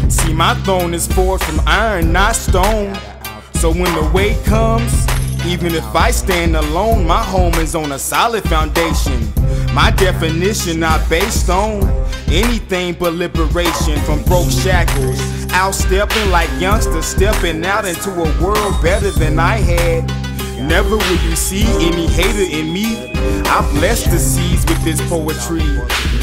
See, my throne is forged from iron, not stone. So when the weight comes, even if I stand alone, my home is on a solid foundation. My definition not based on anything but liberation from broke shackles. Outstepping like youngsters stepping out into a world better than I had. Never will you see any hater in me. I bless the seeds with this poetry.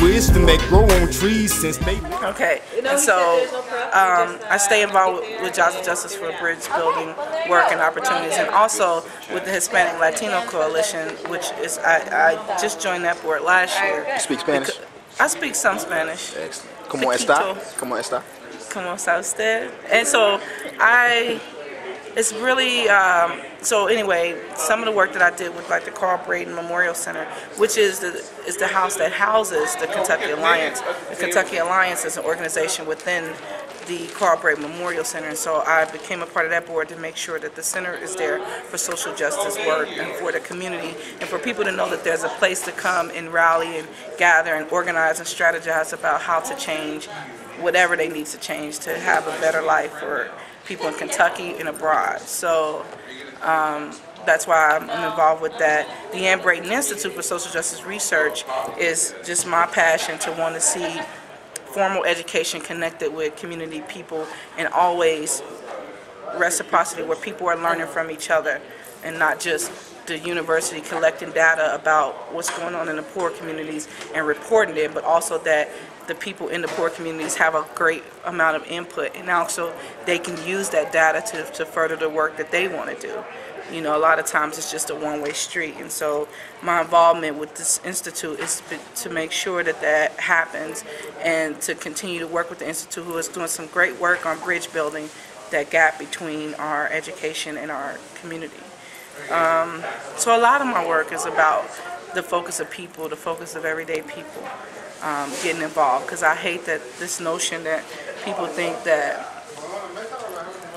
Wisdom that grow on trees since they... Okay, and so I stay involved with Jobs and Justice for Bridge Building work and opportunities, and also with the Hispanic Latino Coalition, which is, I just joined that board last year. You speak Spanish? I speak some Spanish. Excellent. ¿Cómo está? ¿Cómo está? ¿Cómo está usted? And so it's really, so anyway, some of the work that I did with like the Carl Braden Memorial Center, which is the house that houses the Kentucky Alliance. The Kentucky Alliance is an organization within the Carl Braden Memorial Center, and so I became a part of that board to make sure that the center is there for social justice work and for the community, and for people to know that there's a place to come and rally and gather and organize and strategize about how to change whatever they need to change to have a better life for people in Kentucky and abroad. So that's why I'm involved with that. The Ann Brayton Institute for Social Justice Research is just my passion to want to see formal education connected with community people, and always reciprocity where people are learning from each other and not just the university collecting data about what's going on in the poor communities and reporting it, but also that the people in the poor communities have a great amount of input, and also they can use that data to further the work that they want to do. You know, a lot of times it's just a one-way street, and so my involvement with this institute is to make sure that that happens, and to continue to work with the institute, who is doing some great work on bridge building that gap between our education and our community. So a lot of my work is about the focus of people, the focus of everyday people getting involved, because I hate that this notion that people think that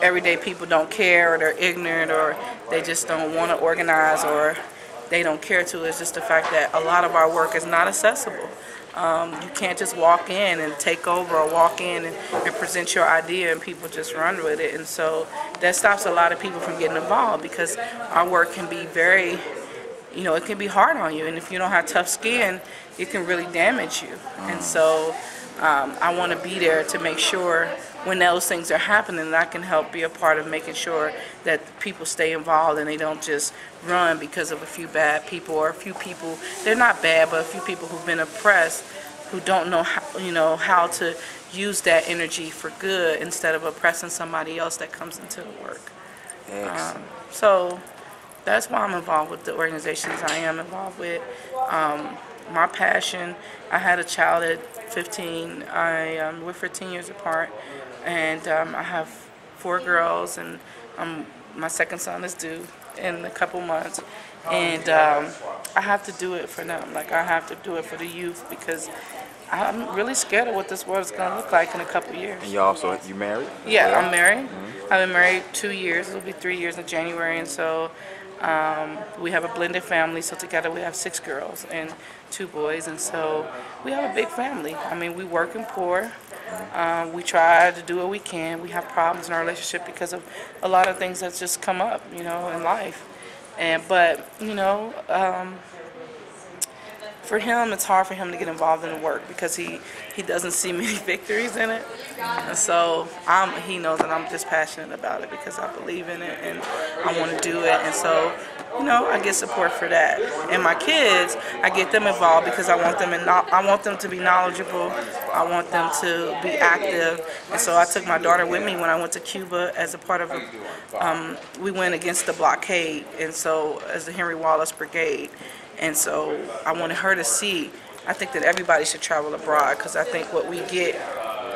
everyday people don't care, or they're ignorant, or they just don't want to organize, or they don't care to. It's just the fact that a lot of our work is not accessible. You can't just walk in and take over, or walk in and present your idea and people just run with it. And so that stops a lot of people from getting involved, because our work can be very, you know, it can be hard on you. And if you don't have tough skin, it can really damage you. And so I want to be there to make sure when those things are happening, that I can help be a part of making sure that people stay involved and they don't just run because of a few bad people, or a few people, they're not bad, but a few people who've been oppressed, who don't know how, you know, how to use that energy for good instead of oppressing somebody else that comes into the work. So that's why I'm involved with the organizations I am involved with. My passion, I had a child at 15. We're 15 years apart, and I have 4 girls, and my second son is due in a couple months, and I have to do it for them. Like, I have to do it for the youth, because I'm really scared of what this world is going to look like in a couple years. And you married? Yeah, I'm married. I've been married 2 years. It'll be 3 years in January, and so we have a blended family, so together we have 6 girls and 2 boys, and so we have a big family. I mean, we work and poor. We try to do what we can. We have problems in our relationship because of a lot of things that's just come up, you know, in life. But you know, for him, it's hard for him to get involved in the work because he doesn't see many victories in it. And so he knows that I'm just passionate about it because I believe in it and I want to do it. And so, you know, I get support for that. And my kids, I get them involved because I want them to be knowledgeable. I want them to be active. And so I took my daughter with me when I went to Cuba as a part of we went against the blockade, and so as the Henry Wallace Brigade. And so I wanted her to see, I think that everybody should travel abroad, because I think what we get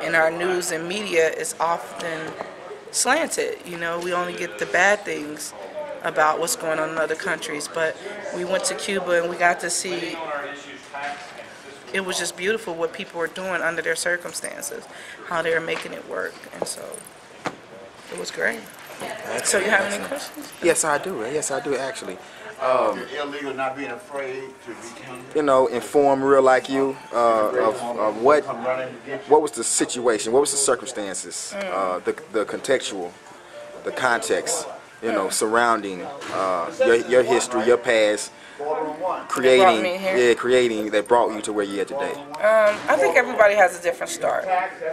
in our news and media is often slanted. You know, we only get the bad things about what's going on in other countries. But we went to Cuba and we got to see, it was just beautiful what people were doing under their circumstances, how they were making it work. And so it was great. So you have any questions? Yes, I do. Yes, I do, actually. illegal, not being afraid to become, you know, inform real like you of what was the situation, what was the circumstances, the contextual, the context, you know, surrounding your history, your past, creating that brought you to where you're at today. I think everybody has a different start.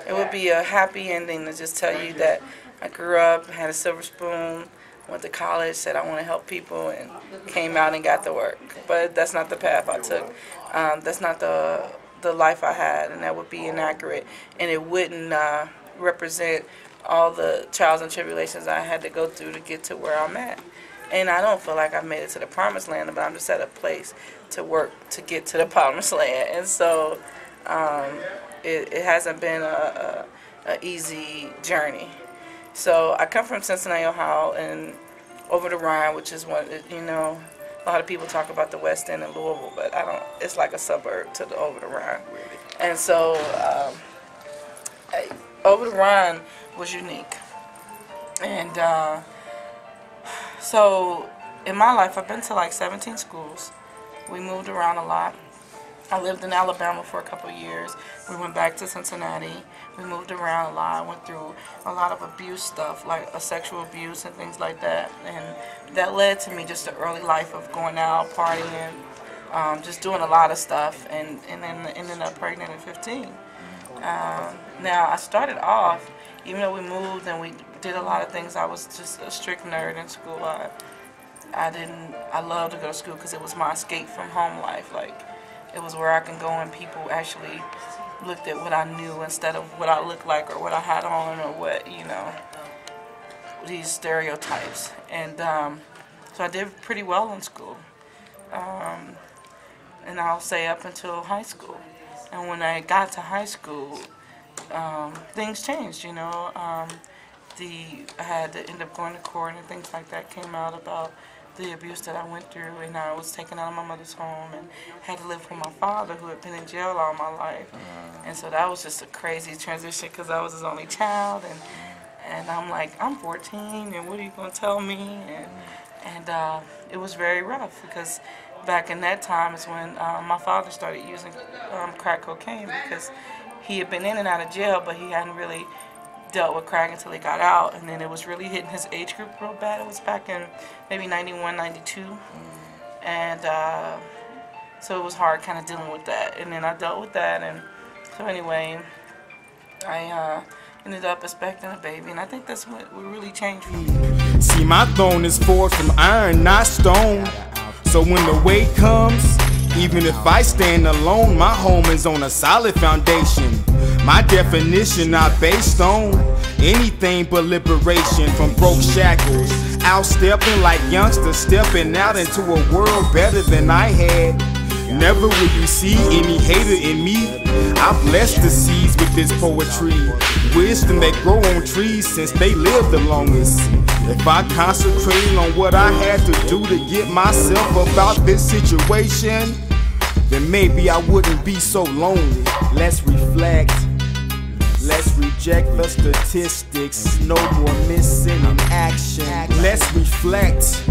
It would be a happy ending to just tell you that I grew up, had a silver spoon, went to college, said I want to help people, and came out and got to work. But that's not the path I took. That's not the life I had, and that would be inaccurate, and it wouldn't represent all the trials and tribulations I had to go through to get to where I'm at. And I don't feel like I've made it to the promised land, but I'm just at a place to work to get to the promised land. And so it hasn't been a easy journey. So I come from Cincinnati, Ohio, and over the Rhine, which is one, you know, a lot of people talk about the West End in Louisville, but I don't. It's like a suburb to the over the Rhine. And so over the Rhine was unique. And so in my life, I've been to like 17 schools. We moved around a lot. I lived in Alabama for a couple of years. We went back to Cincinnati. We moved around a lot. Went through a lot of abuse stuff, like sexual abuse and things like that. And that led to me just the early life of going out, partying, just doing a lot of stuff, and then ended up pregnant at 15. Now, I started off, even though we moved and we did a lot of things, I was just a strict nerd in school. I loved to go to school because it was my escape from home life. Like, it was where I can go and people actually looked at what I knew instead of what I looked like or what I had on or what, you know, these stereotypes. And so I did pretty well in school. And I'll say up until high school. And when I got to high school, things changed, you know. I had to end up going to court and things like that came out about the abuse that I went through, and I was taken out of my mother's home and had to live with my father, who had been in jail all my life. And so that was just a crazy transition because I was his only child, and I'm like, I'm 14, and what are you going to tell me? And it was very rough because back in that time is when my father started using crack cocaine because he had been in and out of jail, but he hadn't really dealt with crack until he got out, and then it was really hitting his age group real bad. It was back in maybe 91, 92, and so it was hard kind of dealing with that, and then I dealt with that, and so anyway, I ended up expecting a baby, and I think that's what really changed for me. See, my throne is forged from iron, not stone, so when the weight comes, even if I stand alone, my home is on a solid foundation. My definition not based on anything but liberation from broke shackles. Outstepping like youngsters stepping out into a world better than I had. Never will you see any hater in me. I bless the seeds with this poetry. Wisdom that grow on trees since they lived the longest. If I concentrated on what I had to do to get myself about this situation, then maybe I wouldn't be so lonely. Let's reflect. Let's reject the statistics. No more missing in action. Let's reflect.